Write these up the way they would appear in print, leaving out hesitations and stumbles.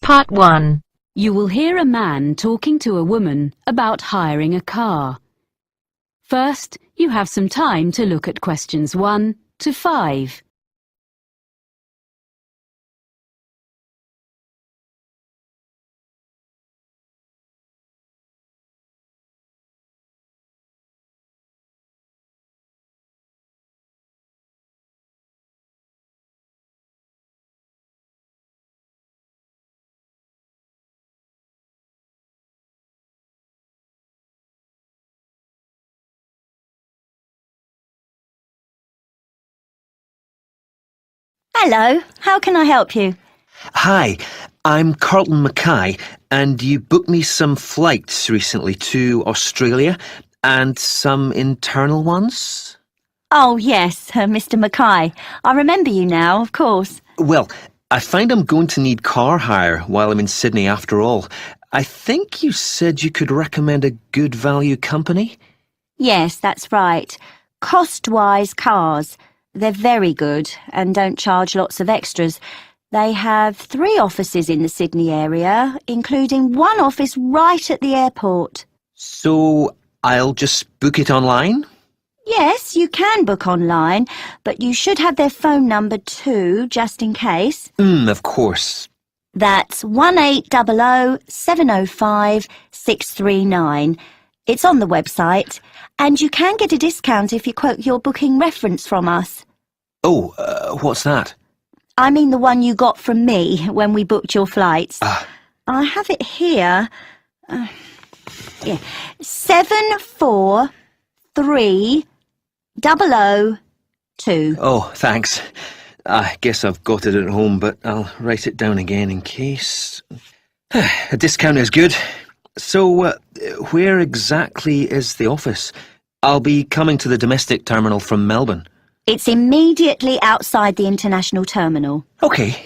Part 1. You will hear a man talking to a woman about hiring a car. First, you have some time to look at questions 1 to 5. Hello, how can I help you? Hi, I'm Carlton Mackay, and you booked me some flights recently to Australia and some internal ones? Oh yes, Mr. Mackay. I remember you now, of course. Well, I find I'm going to need car hire while I'm in Sydney after all. I think you said you could recommend a good value company? Yes, that's right. Cost-wise cars. They're very good and don't charge lots of extras. They have 3 offices in the Sydney area, including one office right at the airport. So I'll just book it online? Yes, you can book online, but you should have their phone number too, just in case. Of course. That's 1800 705 639. It's on the website, and you can get a discount if you quote your booking reference from us. Oh, what's that? I mean the one you got from me when we booked your flights. I have it here. 743002. Oh, thanks. I guess I've got it at home, but I'll write it down again in case. A discount is good. So, where exactly is the office? I'll be coming to the domestic terminal from Melbourne. It's immediately outside the international terminal. OK.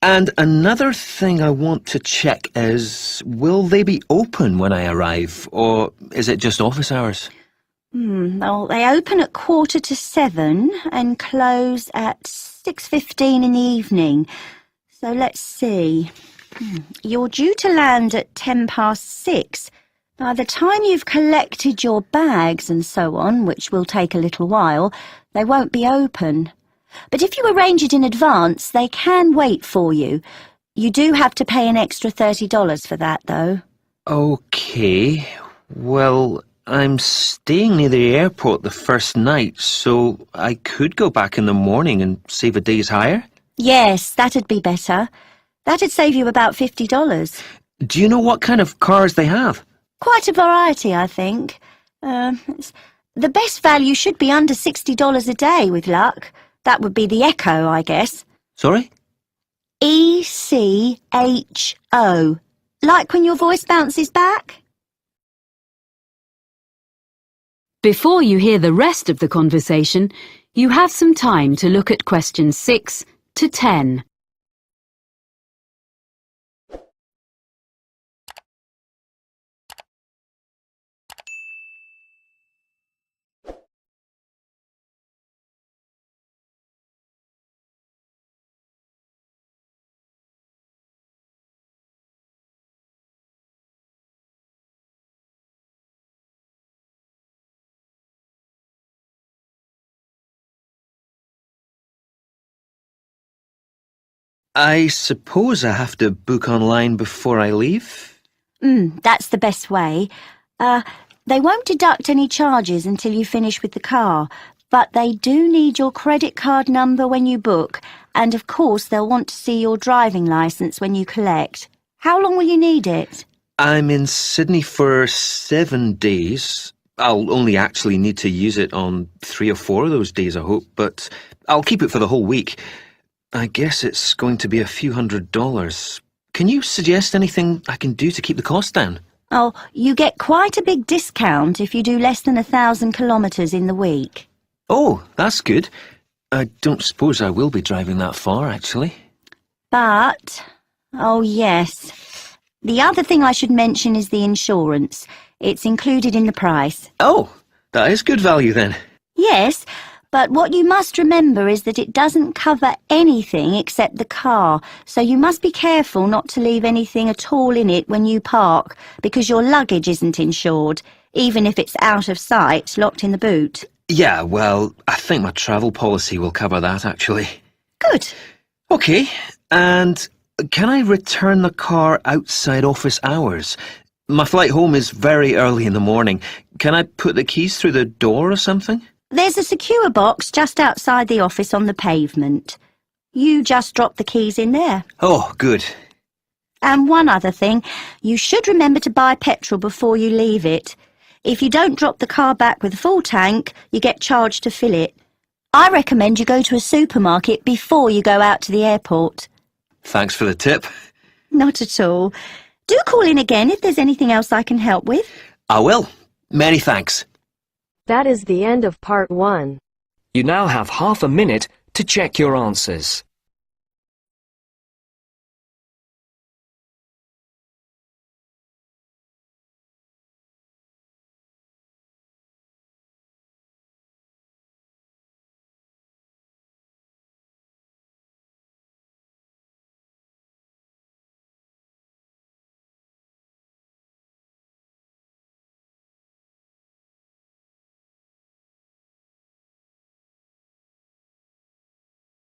And another thing I want to check is, will they be open when I arrive, or is it just office hours? Well, they open at 7:15 and close at 6:15 in the evening. So let's see. You're due to land at 6:10. By the time you've collected your bags and so on, which will take a little while, they won't be open. But if you arrange it in advance, they can wait for you. You do have to pay an extra $30 for that, though. OK. Well, I'm staying near the airport the first night, so I could go back in the morning and save a day's hire? Yes, that'd be better. That'd save you about $50. Do you know what kind of cars they have? Quite a variety, I think. The best value should be under $60 a day, with luck. That would be the Echo, I guess. Sorry? ECHO. Like when your voice bounces back? Before you hear the rest of the conversation, you have some time to look at questions 6 to 10. I suppose I have to book online before I leave? That's the best way. They won't deduct any charges until you finish with the car, but they do need your credit card number when you book, and of course they'll want to see your driving licence when you collect. How long will you need it? I'm in Sydney for 7 days. I'll only actually need to use it on 3 or 4 of those days, I hope, but I'll keep it for the whole week. I guess it's going to be a few $100s. Can you suggest anything I can do to keep the cost down? Oh, you get quite a big discount if you do less than 1,000 kilometres in the week. Oh, that's good. I don't suppose I will be driving that far, actually. But, oh yes, the other thing I should mention is the insurance. It's included in the price. Oh, that is good value then. Yes, But what you must remember is that it doesn't cover anything except the car, so you must be careful not to leave anything at all in it when you park, because your luggage isn't insured, even if it's out of sight, locked in the boot. Yeah, well, I think my travel policy will cover that, actually. Good. OK, and can I return the car outside office hours? My flight home is very early in the morning. Can I put the keys through the door or something? There's a secure box just outside the office on the pavement. You just drop the keys in there. Oh, good. And one other thing, you should remember to buy petrol before you leave it. If you don't drop the car back with a full tank, you get charged to fill it. I recommend you go to a supermarket before you go out to the airport. Thanks for the tip. Not at all. Do call in again if there's anything else I can help with. I will. Many thanks. That is the end of part 1. You now have half a minute to check your answers.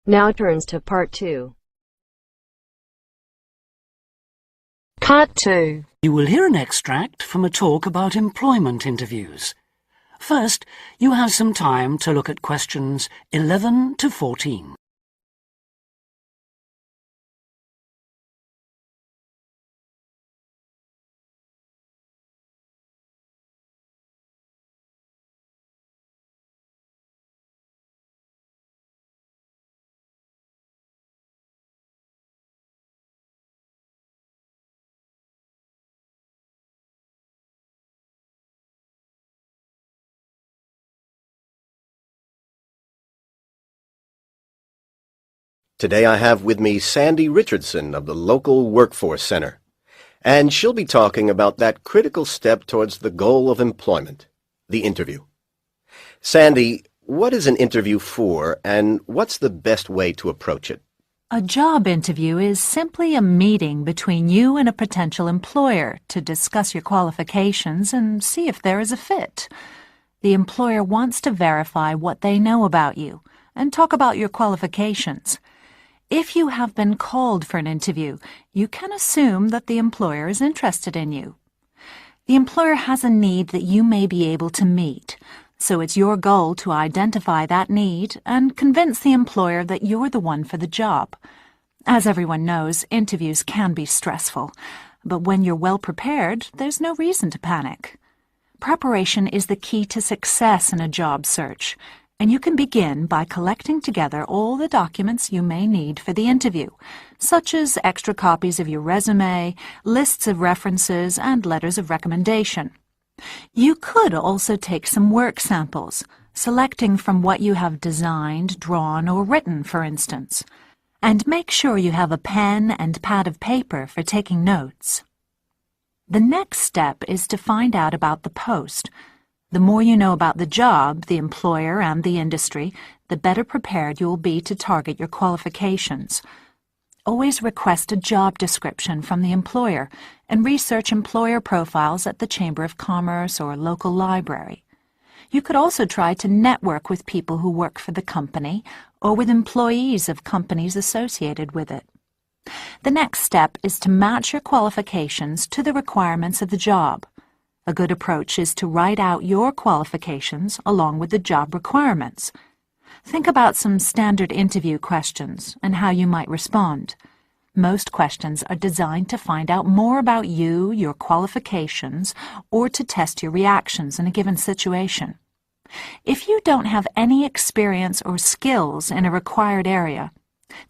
Now turns to part 2. Cut 2. You will hear an extract from a talk about employment interviews. First, you have some time to look at questions 11 to 14. Today I have with me Sandy Richardson of the local Workforce Center, and she'll be talking about that critical step towards the goal of employment, the interview. Sandy, what is an interview for, and what's the best way to approach it? A job interview is simply a meeting between you and a potential employer to discuss your qualifications and see if there is a fit. The employer wants to verify what they know about you and talk about your qualifications. If you have been called for an interview, you can assume that the employer is interested in you. The employer has a need that you may be able to meet, so it's your goal to identify that need and convince the employer that you're the one for the job. As everyone knows, interviews can be stressful, but when you're well prepared, there's no reason to panic. Preparation is the key to success in a job search, and you can begin by collecting together all the documents you may need for the interview, such as extra copies of your resume, lists of references, and letters of recommendation. You could also take some work samples, selecting from what you have designed, drawn, or written, for instance. And make sure you have a pen and pad of paper for taking notes. The next step is to find out about the post. The more you know about the job, the employer, and the industry, the better prepared you will be to target your qualifications. Always request a job description from the employer and research employer profiles at the Chamber of Commerce or local library. You could also try to network with people who work for the company or with employees of companies associated with it. The next step is to match your qualifications to the requirements of the job. A good approach is to write out your qualifications along with the job requirements. Think about some standard interview questions and how you might respond. Most questions are designed to find out more about you, your qualifications, or to test your reactions in a given situation. If you don't have any experience or skills in a required area,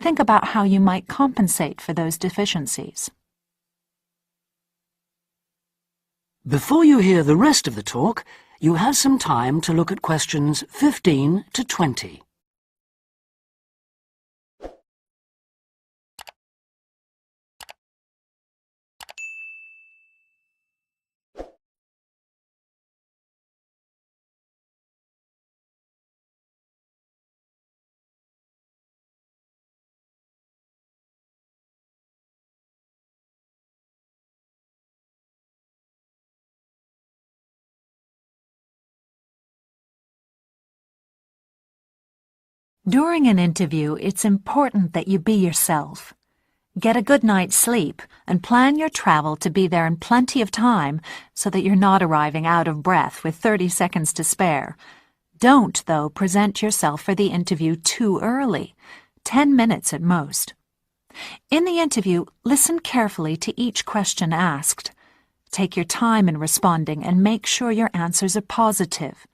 think about how you might compensate for those deficiencies. Before you hear the rest of the talk, you have some time to look at questions 15 to 20. During an interview, it's important that you be yourself. Get a good night's sleep and plan your travel to be there in plenty of time so that you're not arriving out of breath with 30 seconds to spare. Don't, though, present yourself for the interview too early, 10 minutes at most. In the interview, listen carefully to each question asked. Take your time in responding and make sure your answers are positive.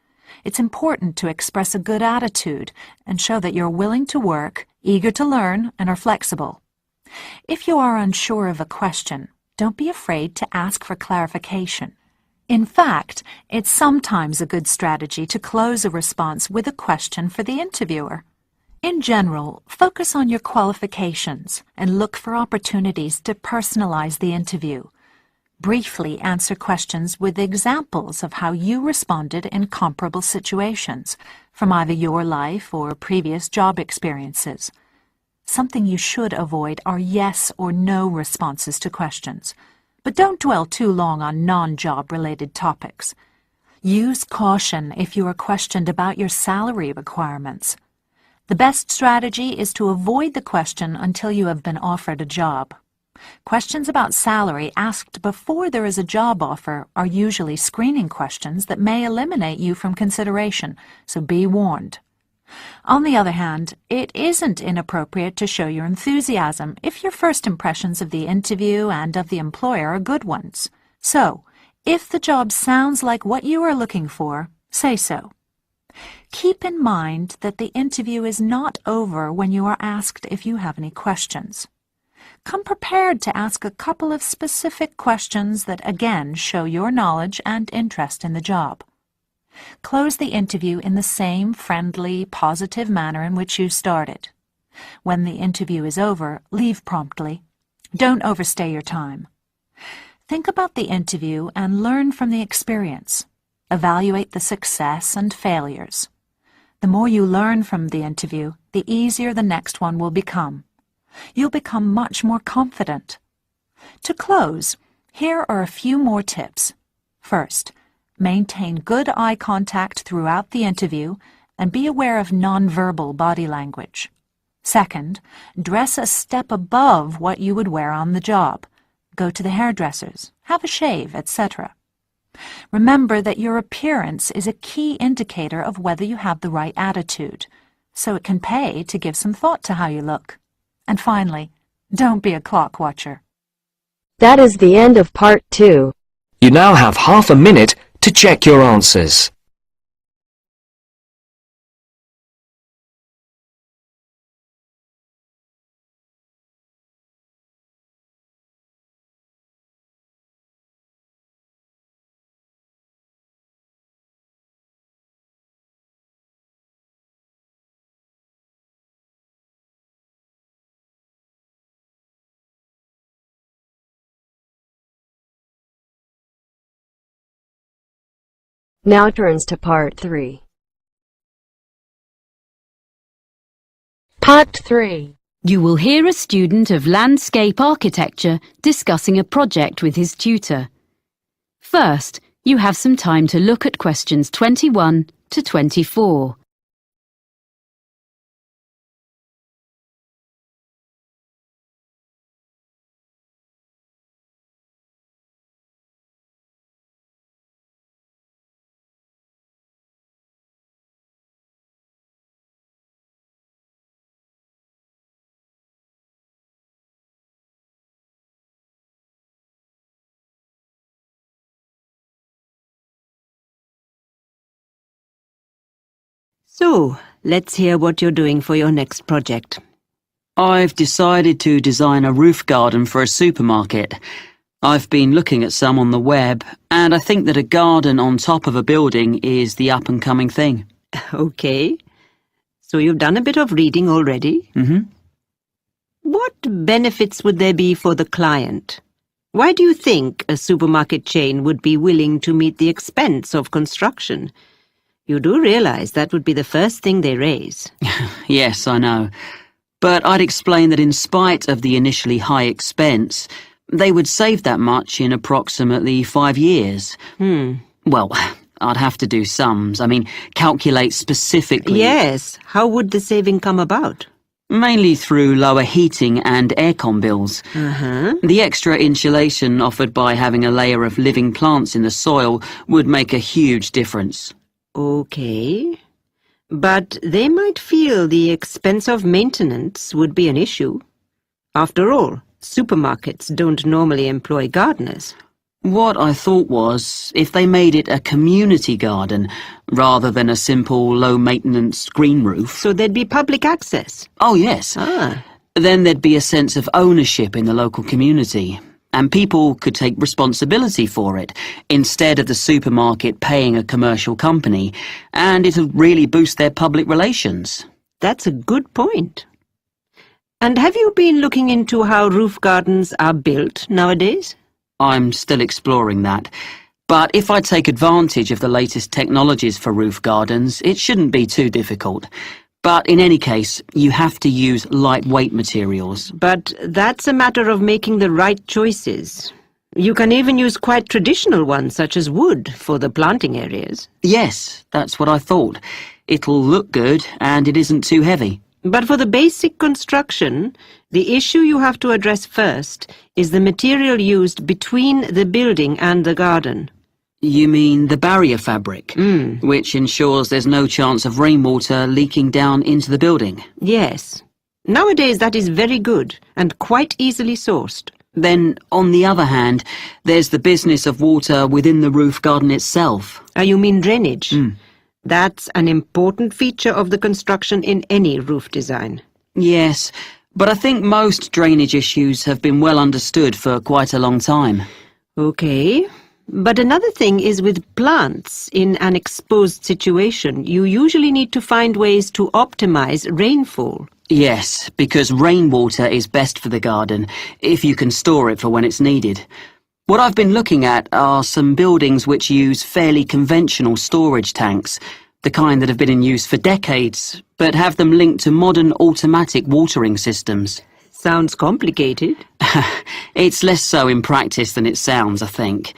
It's important to express a good attitude and show that you're willing to work, eager to learn, and are flexible. If you are unsure of a question, don't be afraid to ask for clarification. In fact, it's sometimes a good strategy to close a response with a question for the interviewer. In general, focus on your qualifications and look for opportunities to personalize the interview. Briefly answer questions with examples of how you responded in comparable situations, from either your life or previous job experiences. Something you should avoid are yes or no responses to questions, but don't dwell too long on non-job-related topics. Use caution if you are questioned about your salary requirements. The best strategy is to avoid the question until you have been offered a job. Questions about salary asked before there is a job offer are usually screening questions that may eliminate you from consideration, so be warned. On the other hand, it isn't inappropriate to show your enthusiasm if your first impressions of the interview and of the employer are good ones. So, if the job sounds like what you are looking for, say so. Keep in mind that the interview is not over when you are asked if you have any questions. Come prepared to ask a couple of specific questions that again show your knowledge and interest in the job. Close the interview in the same friendly, positive manner in which you started. When the interview is over, leave promptly. Don't overstay your time. Think about the interview and learn from the experience. Evaluate the success and failures. The more you learn from the interview, the easier the next one will become. You'll become much more confident. To close, here are a few more tips. First, maintain good eye contact throughout the interview and be aware of nonverbal body language. Second, dress a step above what you would wear on the job. Go to the hairdressers, have a shave, etc. Remember that your appearance is a key indicator of whether you have the right attitude, so it can pay to give some thought to how you look. And finally, don't be a clock watcher. That is the end of part 2. You now have half a minute to check your answers. Now turns to part 3. Part 3. You will hear a student of landscape architecture discussing a project with his tutor. First, you have some time to look at questions 21 to 24. So, let's hear what you're doing for your next project. I've decided to design a roof garden for a supermarket. I've been looking at some on the web, and I think that a garden on top of a building is the up-and-coming thing. Okay. So you've done a bit of reading already? Mm-hmm. What benefits would there be for the client? Why do you think a supermarket chain would be willing to meet the expense of construction? You do realize that would be the first thing they raise. Yes, I know. But I'd explain that in spite of the initially high expense, they would save that much in approximately 5 years. Well, I'd have to do sums. I mean, calculate specifically. Yes, how would the saving come about? Mainly through lower heating and aircon bills. The extra insulation offered by having a layer of living plants in the soil would make a huge difference. Okay. But they might feel the expense of maintenance would be an issue. After all, supermarkets don't normally employ gardeners. What I thought was, if they made it a community garden, rather than a simple, low-maintenance green roof. So there'd be public access? Oh, yes. Then there'd be a sense of ownership in the local community, and people could take responsibility for it, instead of the supermarket paying a commercial company, and it'll really boost their public relations. That's a good point. And have you been looking into how roof gardens are built nowadays? I'm still exploring that. But if I take advantage of the latest technologies for roof gardens, it shouldn't be too difficult. But in any case, you have to use lightweight materials. But that's a matter of making the right choices. You can even use quite traditional ones, such as wood, for the planting areas. Yes, that's what I thought. It'll look good, and it isn't too heavy. But for the basic construction, the issue you have to address first is the material used between the building and the garden. You mean the barrier fabric, which ensures there's no chance of rainwater leaking down into the building? Yes. Nowadays that is very good and quite easily sourced. Then, on the other hand, there's the business of water within the roof garden itself. You mean drainage? That's an important feature of the construction in any roof design. Yes, but I think most drainage issues have been well understood for quite a long time. Okay. But another thing is with plants in an exposed situation, you usually need to find ways to optimize rainfall. Yes, because rainwater is best for the garden, if you can store it for when it's needed. What I've been looking at are some buildings which use fairly conventional storage tanks, the kind that have been in use for decades, but have them linked to modern automatic watering systems. Sounds complicated. It's less so in practice than it sounds, I think.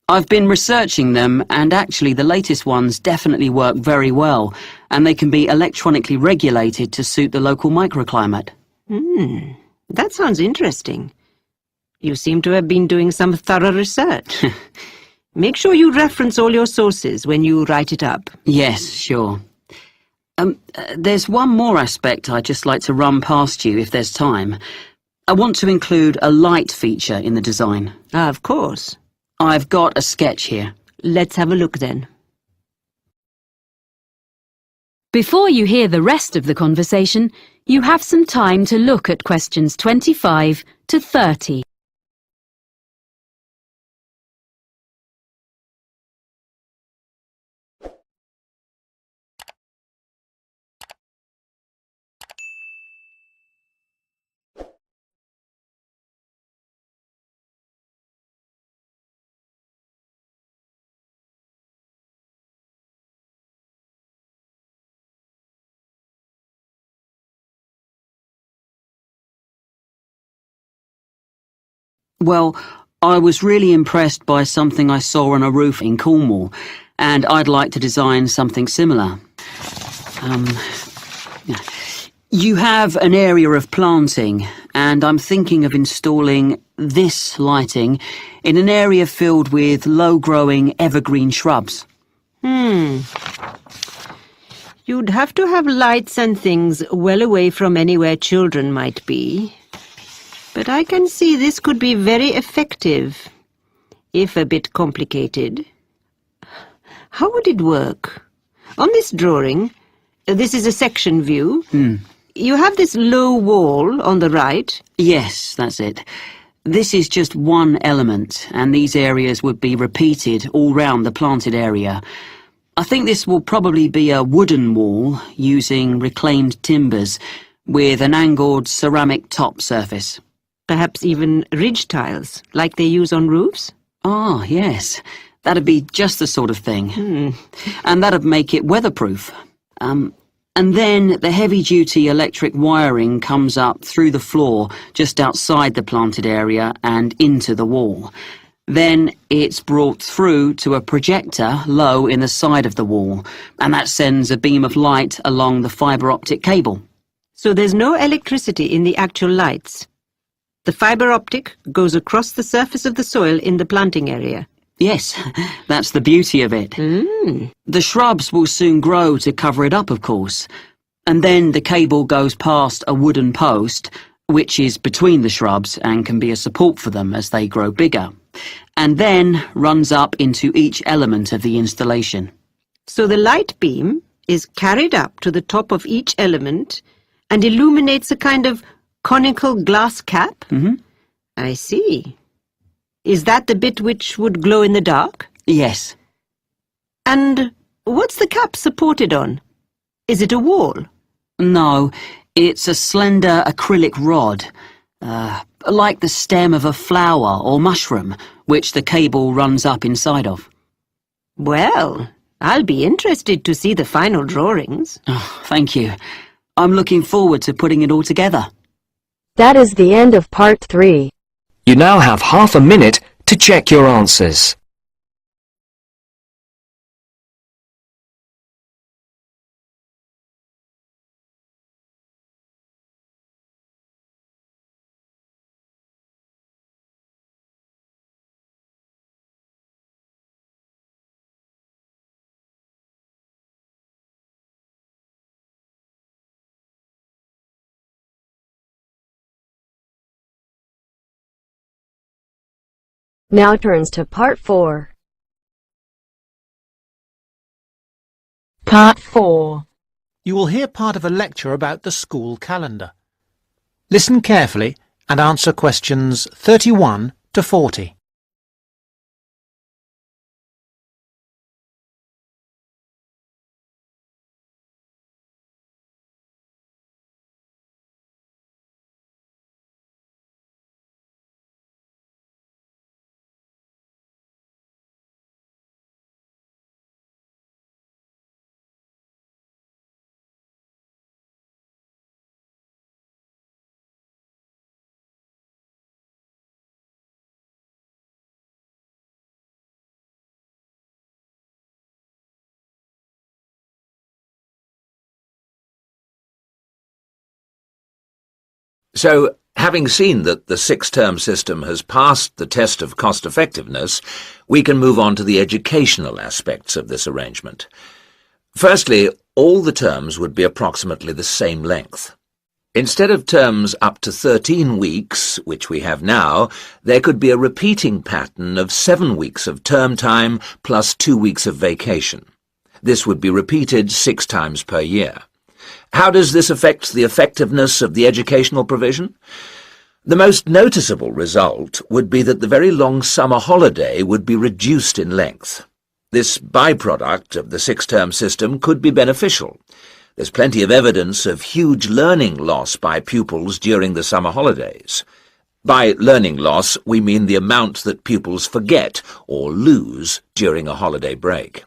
I've been researching them, and actually the latest ones definitely work very well, and they can be electronically regulated to suit the local microclimate. That sounds interesting. You seem to have been doing some thorough research. Make sure you reference all your sources when you write it up. Yes, sure. There's one more aspect I'd just like to run past you if there's time. I want to include a light feature in the design. Of course. I've got a sketch here. Let's have a look then. Before you hear the rest of the conversation, you have some time to look at questions 25 to 30. Well, I was really impressed by something I saw on a roof in Cornwall, and I'd like to design something similar. You have an area of planting, and I'm thinking of installing this lighting in an area filled with low-growing evergreen shrubs. You'd have to have lights and things well away from anywhere children might be. But I can see this could be very effective, if a bit complicated. How would it work? On this drawing, this is a section view. You have this low wall on the right. Yes, that's it. This is just one element, and these areas would be repeated all round the planted area. I think this will probably be a wooden wall using reclaimed timbers with an angled ceramic top surface. Perhaps even ridge tiles, like they use on roofs? Ah, yes. That'd be just the sort of thing. And that'd make it weatherproof. And then the heavy-duty electric wiring comes up through the floor just outside the planted area and into the wall. Then it's brought through to a projector low in the side of the wall, and that sends a beam of light along the fibre optic cable. So there's no electricity in the actual lights. The fibre optic goes across the surface of the soil in the planting area. Yes, that's the beauty of it. The shrubs will soon grow to cover it up, of course, and then the cable goes past a wooden post, which is between the shrubs and can be a support for them as they grow bigger, and then runs up into each element of the installation. So the light beam is carried up to the top of each element and illuminates a kind of conical glass cap? I see. Is that the bit which would glow in the dark? Yes. And what's the cap supported on? Is it a wall? No, it's a slender acrylic rod, like the stem of a flower or mushroom, which the cable runs up inside of. Well, I'll be interested to see the final drawings. Oh, thank you. I'm looking forward to putting it all together. That is the end of part 3. You now have half a minute to check your answers. Now turns to part 4. Part 4. You will hear part of a lecture about the school calendar. Listen carefully and answer questions 31 to 40. So, having seen that the six-term system has passed the test of cost-effectiveness, we can move on to the educational aspects of this arrangement. Firstly, all the terms would be approximately the same length. Instead of terms up to 13 weeks, which we have now, there could be a repeating pattern of 7 weeks of term time plus 2 weeks of vacation. This would be repeated 6 times per year. How does this affect the effectiveness of the educational provision? The most noticeable result would be that the very long summer holiday would be reduced in length. This byproduct of the six-term system could be beneficial. There's plenty of evidence of huge learning loss by pupils during the summer holidays. By learning loss, we mean the amount that pupils forget or lose during a holiday break.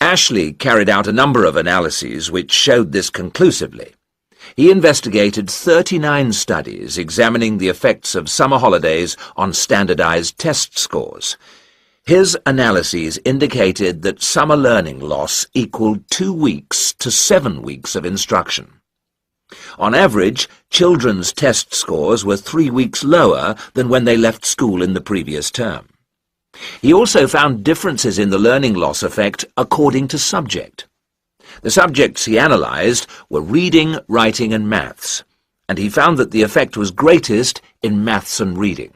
Ashley carried out a number of analyses which showed this conclusively. He investigated 39 studies examining the effects of summer holidays on standardized test scores. His analyses indicated that summer learning loss equaled 2 weeks to 7 weeks of instruction. On average, children's test scores were 3 weeks lower than when they left school in the previous term. He also found differences in the learning loss effect according to subject. The subjects he analysed were reading, writing and maths, and he found that the effect was greatest in maths and reading.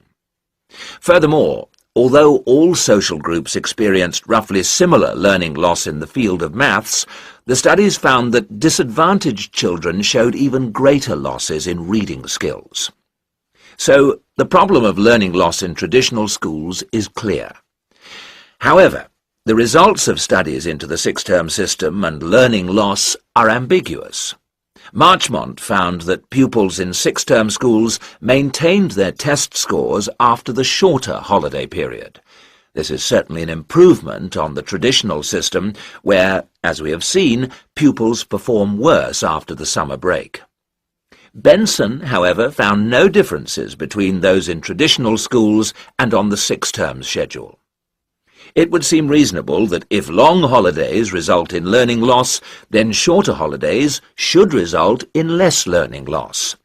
Furthermore, although all social groups experienced roughly similar learning loss in the field of maths, the studies found that disadvantaged children showed even greater losses in reading skills. So, the problem of learning loss in traditional schools is clear. However, the results of studies into the six-term system and learning loss are ambiguous. Marchmont found that pupils in six-term schools maintained their test scores after the shorter holiday period. This is certainly an improvement on the traditional system where, as we have seen, pupils perform worse after the summer break. Benson, however, found no differences between those in traditional schools and on the 6 terms schedule. It would seem reasonable that if long holidays result in learning loss, then shorter holidays should result in less learning loss.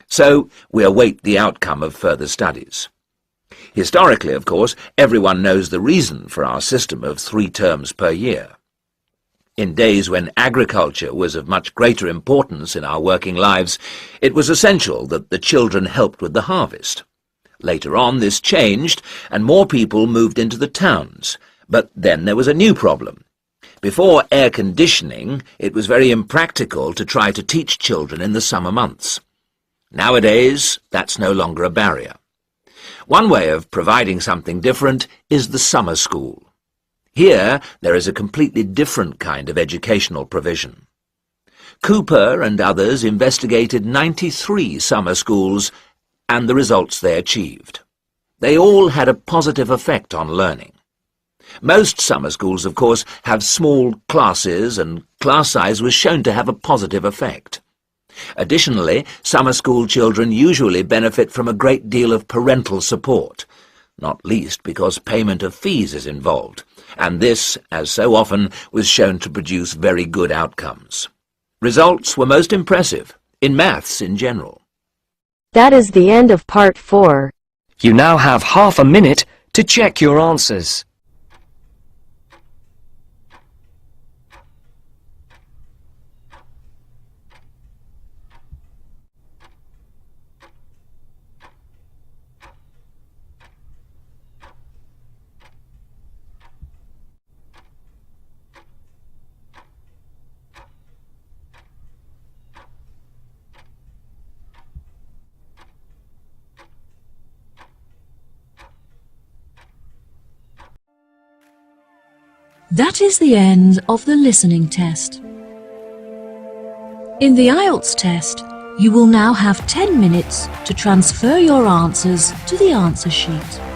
So we await the outcome of further studies. Historically, of course, everyone knows the reason for our system of 3 terms per year. In days when agriculture was of much greater importance in our working lives, it was essential that the children helped with the harvest. Later on, this changed, and more people moved into the towns. But then there was a new problem. Before air conditioning, it was very impractical to try to teach children in the summer months. Nowadays, that's no longer a barrier. One way of providing something different is the summer school. Here, there is a completely different kind of educational provision. Cooper and others investigated 93 summer schools and the results they achieved. They all had a positive effect on learning. Most summer schools, of course, have small classes, and class size was shown to have a positive effect. Additionally, summer school children usually benefit from a great deal of parental support, not least because payment of fees is involved, and this, as so often, was shown to produce very good outcomes. Results were most impressive, in maths in general. That is the end of part 4. You now have half a minute to check your answers. That is the end of the listening test. In the IELTS test, you will now have 10 minutes to transfer your answers to the answer sheet.